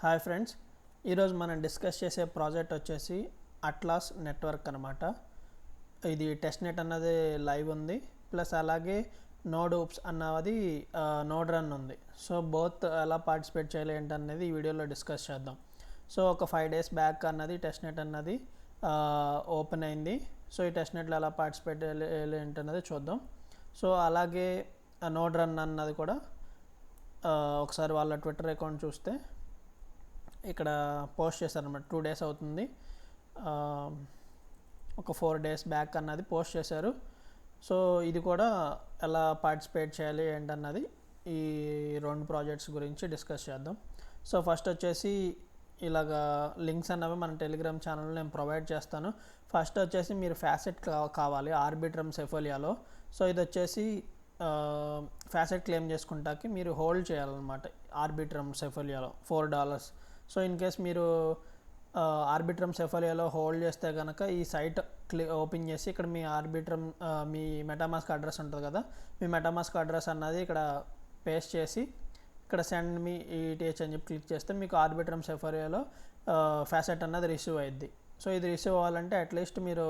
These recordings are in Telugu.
హాయ్ ఫ్రెండ్స్, ఈరోజు మనం డిస్కస్ చేసే ప్రాజెక్ట్ వచ్చేసి అట్లాస్ నెట్వర్క్ అనమాట. ఇది టెస్ట్ నెట్ అన్నది లైవ్ ఉంది, ప్లస్ అలాగే నోడ్ ఊప్స్ అన్నది నోడ్ రన్ ఉంది. సో బోత్ ఎలా పార్టిసిపేట్ చేయాలి ఏంటనేది ఈ వీడియోలో డిస్కస్ చేద్దాం. సో ఒక 5 days బ్యాక్ అన్నది టెస్ట్ నెట్ అన్నది ఓపెన్ అయింది. సో ఈ టెస్ట్ నెట్లో ఎలా పార్టిసిపేట్ చేయాలి ఏంటన్నది చూద్దాం. సో అలాగే నోడ్ రన్ అన్నది కూడా ఒకసారి వాళ్ళ ట్విట్టర్ అకౌంట్ చూస్తే ఇక్కడ పోస్ట్ చేశారన్నమాట. 2 days అవుతుంది, ఒక 4 days బ్యాక్ అన్నది పోస్ట్ చేశారు. సో ఇది కూడా ఎలా పార్టిసిపేట్ చేయాలి ఏంటన్నది ఈ 2 ప్రాజెక్ట్స్ గురించి డిస్కస్ చేద్దాం. సో ఫస్ట్ వచ్చేసి ఇలాగా లింక్స్ అన్నవి మన టెలిగ్రామ్ ఛానల్లో నేను ప్రొవైడ్ చేస్తాను. ఫస్ట్ వచ్చేసి మీరు ఫ్యాసెట్ కావాలి ఆర్బిట్రమ్ సెఫోలియాలో. సో ఇది వచ్చేసి ఫ్యాసెట్ క్లెయిమ్ చేసుకుంటాకి మీరు హోల్డ్ చేయాలన్నమాట ఆర్బిట్రమ్ సెఫోలియాలో $4. సో ఇన్ కేస్ మీరు ఆర్బిట్రమ్ సెఫోలియాలో హోల్డ్ చేస్తే కనుక ఈ సైట్ ఓపెన్ చేసి ఇక్కడ మీ ఆర్బిట్రమ్ మీ మెటామాస్క్ అడ్రస్ ఉంటుంది కదా, మీ మెటామాస్క్ అడ్రస్ అన్నది ఇక్కడ పేస్ట్ చేసి ఇక్కడ సెండ్ మీ ఈటీహెచ్ అని చెప్పి క్లిక్ చేస్తే మీకు ఆర్బిట్రమ్ సెఫోలియాలో ఫ్యాసెట్ అన్నది రిసీవ్ అయ్యిద్ది. సో ఇది రిసీవ్ అవ్వాలంటే అట్లీస్ట్ మీరు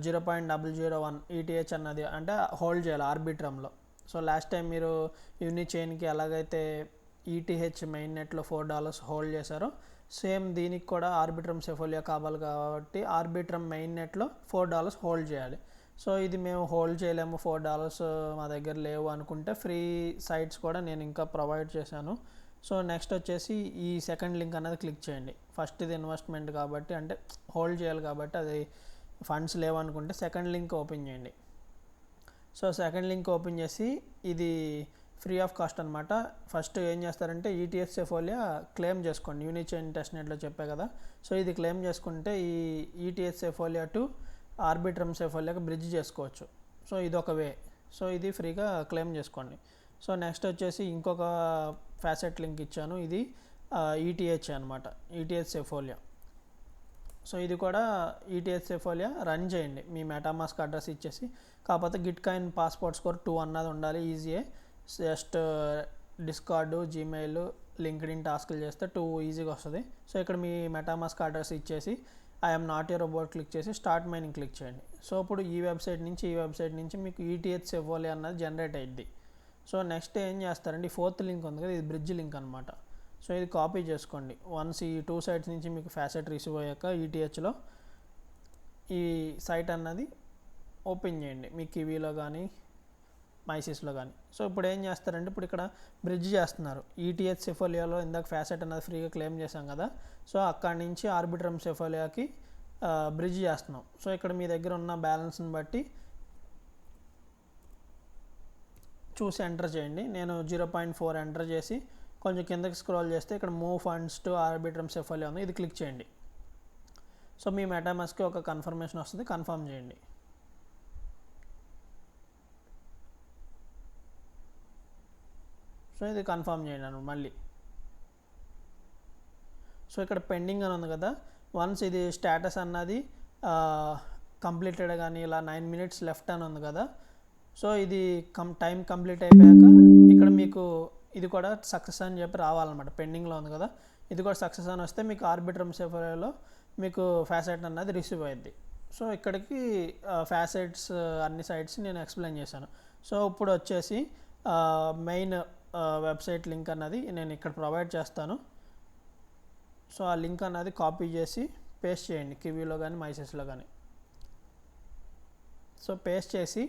0.001 ఈటీహెచ్ అన్నది అంటే హోల్డ్ చేయాలి ఆర్బిట్రమ్లో. సో లాస్ట్ టైం మీరు యూనిచైన్కి ఎలాగైతే ఈటీహెచ్ మెయిన్ నెట్లో $4 హోల్డ్ చేశారో, సేమ్ దీనికి కూడా ఆర్బిట్రమ్ సెఫోలియా కావాలి కాబట్టి ఆర్బిట్రమ్ మెయిన్ నెట్లో $4 హోల్డ్ చేయాలి. సో ఇది మేము హోల్డ్ చేయలేము, $4 మా దగ్గర లేవు అనుకుంటే ఫ్రీ సైట్స్ కూడా నేను ఇంకా ప్రొవైడ్ చేశాను. సో నెక్స్ట్ వచ్చేసి ఈ సెకండ్ లింక్ అనేది క్లిక్ చేయండి. ఫస్ట్ ఇది ఇన్వెస్ట్మెంట్ కాబట్టి అంటే హోల్డ్ చేయాలి కాబట్టి అది ఫండ్స్ లేవనుకుంటే సెకండ్ లింక్ ఓపెన్ చేయండి. సో సెకండ్ లింక్ ఓపెన్ చేసి ఇది ఫ్రీ ఆఫ్ కాస్ట్ అనమాట. ఫస్ట్ ఏం చేస్తారంటే ఈటీహెచ్ సెఫోలియా క్లెయిమ్ చేసుకోండి. యూనిచైన్ టెస్ట్ నెట్లో చెప్పే కదా, సో ఇది క్లెయిమ్ చేసుకుంటే ఈ ఈటీహెచ్ సెఫోలియా టు ఆర్బిట్రమ్ సెఫోలియాకి బ్రిడ్జ్ చేసుకోవచ్చు. సో ఇది ఒక వే. సో ఇది ఫ్రీగా క్లెయిమ్ చేసుకోండి. సో నెక్స్ట్ వచ్చేసి ఇంకొక ఫ్యాసెట్ లింక్ ఇచ్చాను, ఇది ఈటీహెచ్ అనమాట, ఈటీహెచ్ సెఫోలియా. సో ఇది కూడా ఈటీహెచ్ సెఫోలియా రన్ చేయండి మీ మెటామాస్క్ అడ్రస్ ఇచ్చేసి. కాకపోతే గిట్ కాయిన్ పాస్పోర్ట్ స్కోర్ 2 అన్నది ఉండాలి, ఈజీయే. జస్ట్ డిస్కార్డు, జీమెయిల్, లింక్డ్ఇన్ టాస్క్లు చేస్తే 2 ఈజీగా వస్తుంది. సో ఇక్కడ మీ మెటామాస్క్ అడ్రస్ ఇచ్చేసి I'm not a robot click చేసి స్టార్ట్ మైనింగ్ క్లిక్ చేయండి. సో ఇప్పుడు ఈ వెబ్సైట్ నుంచి మీకు ఈటీహెచ్ సెఫోలియా అన్నది జనరేట్ అయ్యిద్ది. సో నెక్స్ట్ ఏం చేస్తారండి, ఈ 4th లింక్ ఉంది కదా, ఇది బ్రిడ్జ్ లింక్ అనమాట. సో ఇది కాపీ చేసుకోండి. వన్స్ ఈ 2 sites నుంచి మీకు ఫ్యాసెట్ రిసీవ్ అయ్యాక ఈటీహెచ్లో ఈ సైట్ అన్నది ఓపెన్ చేయండి మీ కివీలో కానీ మైసిస్లో కానీ. సో ఇప్పుడు ఏం చేస్తారంటే ఇప్పుడు ఇక్కడ బ్రిడ్జ్ చేస్తున్నారు. ఈటీహెచ్ సెఫోలియాలో ఇందాక ఫ్యాసెట్ అన్నది ఫ్రీగా క్లెయిమ్ చేశాం కదా, సో అక్కడి నుంచి ఆర్బిట్రమ్ సెఫోలియాకి బ్రిడ్జ్ చేస్తున్నాం. సో ఇక్కడ మీ దగ్గర ఉన్న బ్యాలెన్స్ని బట్టి చూసి ఎంటర్ చేయండి. నేను 0.4 ఎంటర్ చేసి కొంచెం కిందకి స్క్రోల్ చేస్తే ఇక్కడ మూవ్ ఫండ్స్ టు ఆర్బిట్రమ్ సెఫోలియా ఉంది, ఇది క్లిక్ చేయండి. సో మీ మెటామాస్క్కి ఒక కన్ఫర్మేషన్ వస్తుంది, కన్ఫర్మ్ చేయండి. సో ఇది కన్ఫర్మ్ చేయండి అన్నమాట మళ్ళీ. సో ఇక్కడ పెండింగ్ అని ఉంది కదా, వన్స్ ఇది స్టేటస్ అన్నది కంప్లీటెడ్ కానీ ఇలా 9 minutes లెఫ్ట్ అని ఉంది కదా, సో ఇది టైం కంప్లీట్ అయిపోయాక ఇక్కడ మీకు ఇది కూడా సక్సెస్ అని చెప్పి రావాలన్నమాట. పెండింగ్లో ఉంది కదా, ఇది కూడా సక్సెస్ అని వస్తే మీకు ఆర్బిట్రమ్ సెఫోలియాలో మీకు ఫ్యాసెట్ అన్నది రిసీవ్ అయ్యింది. సో ఇక్కడికి ఫ్యాసెట్స్ అన్ని సైట్స్ నేను ఎక్స్ప్లెయిన్ చేశాను. సో ఇప్పుడు వచ్చేసి మెయిన్ వెబ్సైట్ లింక్ అన్నది నేను ఇక్కడ ప్రొవైడ్ చేస్తాను. సో ఆ లింక్ అన్నది కాపీ చేసి పేస్ట్ చేయండి కివీలో కానీ మైసెస్లో కానీ. సో పేస్ట్ చేసి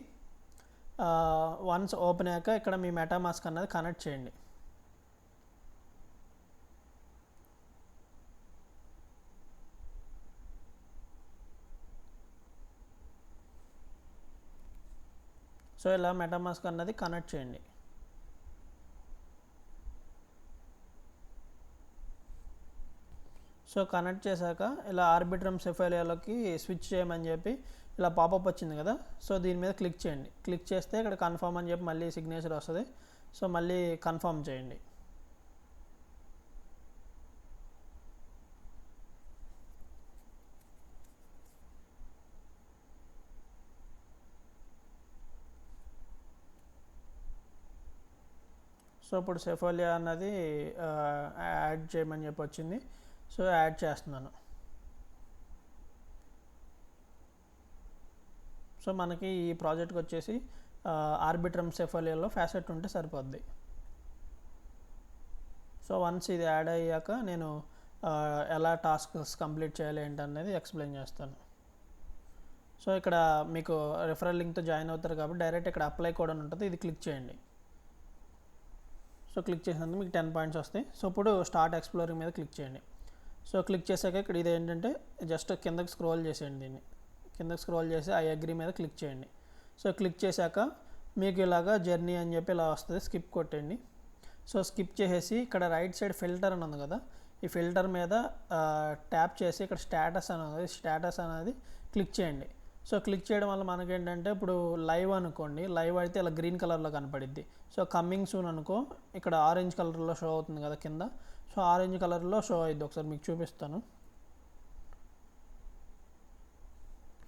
వన్స్ ఓపెన్ అయ్యాక ఇక్కడ మీ మెటామాస్క్ అన్నది కనెక్ట్ చేయండి. సో ఇలా మెటామాస్క్ అన్నది కనెక్ట్ చేయండి. సో కనెక్ట్ చేశాక ఇలా ఆర్బిట్రమ్ సెఫోలియాలోకి స్విచ్ చేయమని చెప్పి ఇలా పాపప్ వచ్చింది కదా, సో దీని మీద క్లిక్ చేయండి. క్లిక్ చేస్తే ఇక్కడ కన్ఫర్మ్ అని చెప్పి మళ్ళీ సిగ్నేచర్ వస్తుంది. సో మళ్ళీ కన్ఫర్మ్ చేయండి. సో సో ఇప్పుడు సెఫోలియా అన్నది యాడ్ చేయమని చెప్పి వచ్చింది. సో యాడ్ చేస్తున్నాను. సో మనకి ఈ ప్రాజెక్ట్కి వచ్చేసి ఆర్బిట్రమ్ సెఫోలియాలో ఫ్యాసెట్ ఉంటే సరిపోద్ది. సో వన్స్ ఇది యాడ్ అయ్యాక నేను ఎలా టాస్క్స్ కంప్లీట్ చేయాలి ఏంటనేది ఎక్స్ప్లెయిన్ చేస్తాను. సో ఇక్కడ మీకు రిఫరల్ లింక్తో జాయిన్ అవుతారు కాబట్టి డైరెక్ట్ ఇక్కడ అప్లై కోడ్ అని ఉంటుంది, ఇది క్లిక్ చేయండి. సో క్లిక్ చేసినందుకు మీకు 10 పాయింట్స్ వస్తాయి. సో ఇప్పుడు స్టార్ట్ ఎక్స్ప్లోరింగ్ మీద క్లిక్ చేయండి. సో క్లిక్ చేశాక ఇక్కడ ఇది ఏంటంటే జస్ట్ కిందకి స్క్రోల్ చేసేయండి. దీన్ని కిందకి స్క్రోల్ చేసి ఐ అగ్రీ మీద క్లిక్ చేయండి. సో క్లిక్ చేశాక మీకు ఇలాగా జర్నీ అని చెప్పి ఇలా వస్తుంది, స్కిప్ కొట్టండి. సో స్కిప్ చేసేసి ఇక్కడ రైట్ సైడ్ ఫిల్టర్ అని ఉంది కదా, ఈ ఫిల్టర్ మీద ట్యాప్ చేసి ఇక్కడ స్టేటస్ అని ఉంది, స్టేటస్ అనేది క్లిక్ చేయండి. సో క్లిక్ చేయడం వల్ల మనకేంటంటే ఇప్పుడు లైవ్ అనుకోండి, లైవ్ అయితే ఇలా గ్రీన్ కలర్లో కనపడిద్ది. సో కమ్మింగ్ సూన్ అనుకో, ఇక్కడ ఆరెంజ్ కలర్లో షో అవుతుంది కదా కింద, సో ఆరెంజ్ కలర్లో షో అయ్యిద్ది. ఒకసారి మీకు చూపిస్తాను.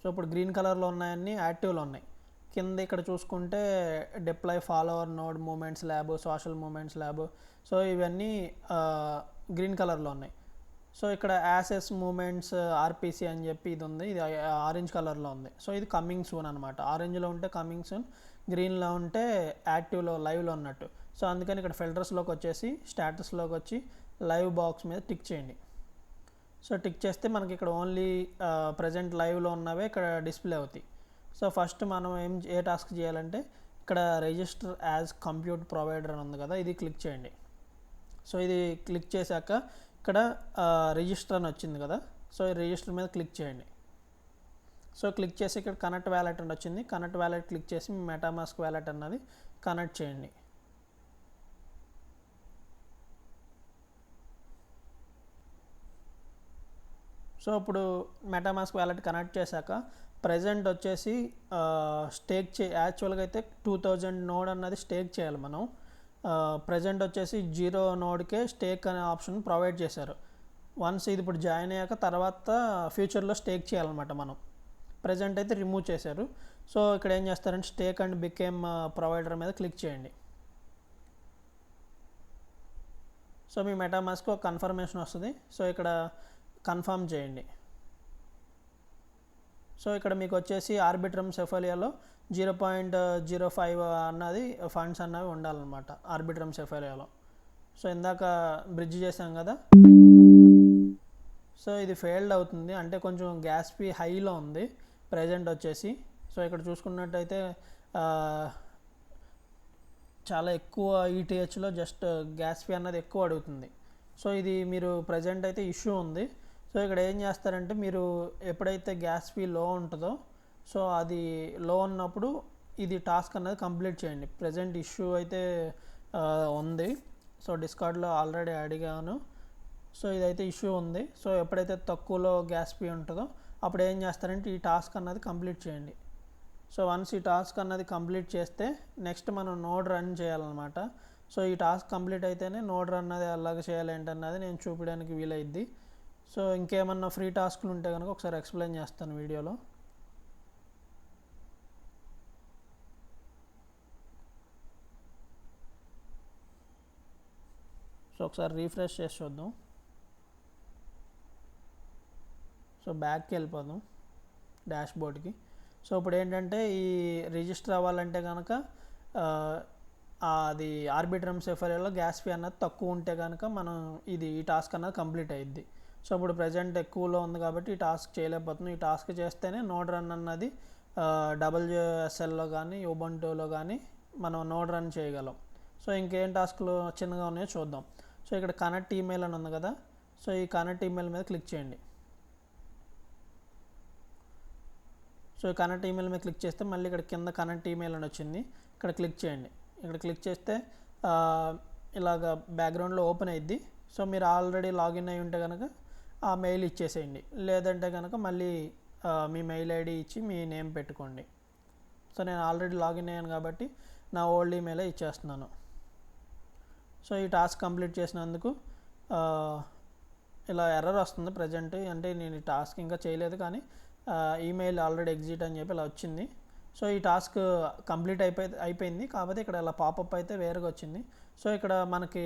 సో ఇప్పుడు గ్రీన్ కలర్లో ఉన్నాయన్నీ యాక్టివ్లో ఉన్నాయి. కింద ఇక్కడ చూసుకుంటే deploy follower node movements lab, social movements lab, so ఇవన్నీ గ్రీన్ కలర్లో ఉన్నాయి. సో ఇక్కడ యాసెస్ మూమెంట్స్ ఆర్పిసి అని చెప్పి ఇది ఉంది, ఇది ఆరెంజ్ కలర్లో ఉంది. సో ఇది కమింగ్ సూన్ అనమాట. ఆరెంజ్లో ఉంటే కమింగ్ సూన్, గ్రీన్లో ఉంటే యాక్టివ్లో లైవ్లో ఉన్నట్టు. సో అందుకని ఇక్కడ ఫిల్టర్స్లోకి వచ్చేసి స్టేటస్లోకి వచ్చి లైవ్ బాక్స్ మీద టిక్ చేయండి. సో టిక్ చేస్తే మనకి ఇక్కడ ఓన్లీ ప్రజెంట్ లైవ్లో ఉన్నవే ఇక్కడ డిస్ప్లే అవుతాయి. సో ఫస్ట్ మనం ఏ టాస్క్ చేయాలంటే ఇక్కడ రిజిస్టర్ యాజ్ కంప్యూట్ ప్రొవైడర్ అని ఉంది కదా, ఇది క్లిక్ చేయండి. సో ఇది క్లిక్ చేశాక ఇక్కడ రిజిస్టర్ అని వచ్చింది కదా, సో ఈ రిజిస్టర్ మీద క్లిక్ చేయండి. సో క్లిక్ చేసి ఇక్కడ కనెక్ట్ వ్యాలెట్ అని వచ్చింది, కనెక్ట్ వ్యాలెట్ క్లిక్ చేసి మెటామాస్క్ వ్యాలెట్ అన్నది కనెక్ట్ చేయండి. సో ఇప్పుడు మెటామాస్క్ వ్యాలెట్ కనెక్ట్ చేశాక ప్రజెంట్ వచ్చేసి యాక్చువల్గా అయితే 2000 నోడ్ అన్నది స్టేక్ చేయాలి మనం. ప్రజెంట్ వచ్చేసి 0 నోడ్కే స్టేక్ అనే ఆప్షన్ ప్రొవైడ్ చేశారు. వన్స్ ఇది ఇప్పుడు జాయిన్ అయ్యాక తర్వాత ఫ్యూచర్లో స్టేక్ చేయాలన్నమాట మనం. ప్రజెంట్ అయితే రిమూవ్ చేశారు. సో ఇక్కడ ఏం చేస్తారంటే స్టేక్ అండ్ బికేమ్ ప్రొవైడర్ మీద క్లిక్ చేయండి. సో మీ మెటామాస్క్ ఒక కన్ఫర్మేషన్ వస్తుంది. సో ఇక్కడ కన్ఫర్మ్ చేయండి. సో ఇక్కడ మీకు వచ్చేసి ఆర్బిట్రమ్ సెఫోలియాలో 0.05 అన్నది ఫండ్స్ అన్నవి ఉండాలన్నమాట ఆర్బిట్రమ్ సెఫోలియాలో. సో ఇందాక బ్రిడ్జ్ చేసాం కదా, సో ఇది ఫెయిల్డ్ అవుతుంది, అంటే కొంచెం గ్యాస్ ఫీ హైలో ఉంది ప్రజెంట్ వచ్చేసి. సో ఇక్కడ చూసుకున్నట్టయితే చాలా ఎక్కువ ఈటీహెచ్లో జస్ట్ గ్యాస్ ఫీ అన్నది ఎక్కువ అడుగుతుంది. సో ఇది మీరు ప్రజెంట్ అయితే ఇష్యూ ఉంది. సో ఇక్కడ ఏం చేస్తారంటే మీరు ఎప్పుడైతే గ్యాస్ ఫీ లో ఉంటుందో, సో అది లో ఉన్నప్పుడు ఇది టాస్క్ అన్నది కంప్లీట్ చేయండి. ప్రజెంట్ ఇష్యూ అయితే ఉంది. సో డిస్కార్డ్లో ఆల్రెడీ అడిగాను. సో ఇదైతే ఇష్యూ ఉంది. సో ఎప్పుడైతే తక్కువలో గ్యాస్ ఫీ ఉంటుందో అప్పుడు ఏం చేస్తారంటే ఈ టాస్క్ అన్నది కంప్లీట్ చేయండి. సో వన్స్ ఈ టాస్క్ అన్నది కంప్లీట్ చేస్తే నెక్స్ట్ మనం నోడ్ రన్ చేయాలన్నమాట. సో ఈ టాస్క్ కంప్లీట్ అయితేనే నోడ్ రన్ అన్నది ఎలాగ చేయాలి ఏంటన్నది నేను చూపించడానికి వీలైద్ది. సో ఇంకేమన్నా ఫ్రీ టాస్క్లు ఉంటే కనుక ఒకసారి ఎక్స్ప్లెయిన్ చేస్తాను వీడియోలో. సో ఒకసారి రీఫ్రెష్ చేసి చూద్దాం. సో బ్యాక్కి వెళ్ళిపోదాం డాష్బోర్డ్కి. సో ఇప్పుడు ఏంటంటే ఈ రిజిస్టర్ అవ్వాలంటే కనుక అది ఆర్బిట్రమ్ సెఫోలియాలో గ్యాస్ ఫీ అన్నది తక్కువ ఉంటే కనుక మనం ఈ టాస్క్ అన్నది కంప్లీట్ అయ్యిద్ది. సో ఇప్పుడు ప్రజెంట్ ఎక్కువలో ఉంది కాబట్టి ఈ టాస్క్ చేయలేకపోతున్నాం. ఈ టాస్క్ చేస్తేనే నోడ్ రన్ అన్నది WSLలో కానీ ఉబంటులో కానీ మనం నోడ్ రన్ చేయగలం. సో ఇంకేం టాస్క్లు చిన్నగా ఉన్నాయో చూద్దాం. సో ఇక్కడ కనెక్ట్ ఈమెయిల్ అని ఉంది కదా, సో ఈ కనెక్ట్ ఈమెయిల్ మీద క్లిక్ చేయండి. సో ఈ కనెక్ట్ ఈమెయిల్ మీద క్లిక్ చేస్తే మళ్ళీ ఇక్కడ కింద కనెక్ట్ ఈమెయిల్ అని వచ్చింది, ఇక్కడ క్లిక్ చేయండి. ఇక్కడ క్లిక్ చేస్తే ఇలాగ బ్యాక్గ్రౌండ్లో ఓపెన్ అయ్యిద్ది. సో మీరు ఆల్రెడీ లాగిన్ అయి ఉంటే కనుక ఆ మెయిల్ ఇచ్చేసేయండి, లేదంటే కనుక మళ్ళీ మీ మెయిల్ ఐడి ఇచ్చి మీ నేమ్ పెట్టుకోండి. సో నేను ఆల్రెడీ లాగిన్ అయ్యాను కాబట్టి నా ఓల్డ్ ఈమెయిలే ఇచ్చేస్తున్నాను. సో ఈ టాస్క్ కంప్లీట్ చేసినందుకు ఇలా ఎర్రర్ వస్తుంది ప్రజెంట్, అంటే నేను ఈ టాస్క్ ఇంకా చేయలేదు కానీ ఈమెయిల్ ఆల్రెడీ ఎగ్జిట్ అని చెప్పి ఇలా వచ్చింది. సో ఈ టాస్క్ కంప్లీట్ అయిపోయింది, కాకపోతే ఇక్కడ ఇలా పాపప్ అయితే వేరుగా వచ్చింది. సో ఇక్కడ మనకి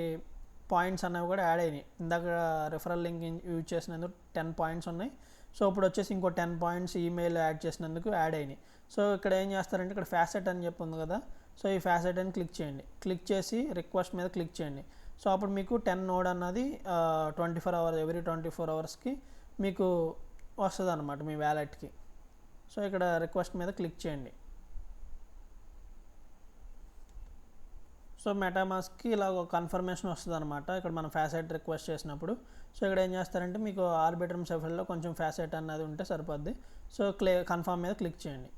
పాయింట్స్ అనేవి కూడా యాడ్ అయినాయి. ఇందాక రిఫరల్ లింక్ యూజ్ చేసినందుకు 10 పాయింట్స్ ఉన్నాయి. సో ఇప్పుడు వచ్చేసి ఇంకో 10 పాయింట్స్ ఈమెయిల్ యాడ్ చేసినందుకు యాడ్ అయినాయి. సో ఇక్కడ ఏం చేస్తారంటే ఇక్కడ ఫ్యాసెట్ అని చెప్పి ఉంది కదా, సో ఈ ఫ్యాసెట్ అని క్లిక్ చేయండి. క్లిక్ చేసి రిక్వెస్ట్ మీద క్లిక్ చేయండి. సో అప్పుడు మీకు 10 నోడ్ అన్నది 24 అవర్స్, ఎవ్రీ 24 అవర్స్కి మీకు వస్తుంది అనమాట మీ వ్యాలెట్కి. సో ఇక్కడ రిక్వెస్ట్ మీద క్లిక్ చేయండి. సో మెటామాస్క్కి ఇలా ఒక కన్ఫర్మేషన్ వస్తుంది అనమాట ఇక్కడ మనం ఫ్యాసెట్ రిక్వెస్ట్ చేసినప్పుడు. సో ఇక్కడ ఏం చేస్తారంటే మీకు ఆర్బిట్రమ్ షఫల్లో కొంచెం ఫ్యాసెట్ అన్నది ఉంటే సరిపోద్ది. సో కన్ఫర్మ్ మీద క్లిక్ చేయండి.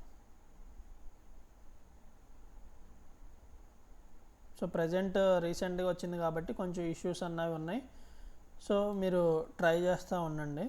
సో ప్రజెంట్ రీసెంట్గా వచ్చింది కాబట్టి కొంచెం ఇష్యూస్ అన్నవి ఉన్నాయి. సో మీరు ట్రై చేస్తూ ఉండండి.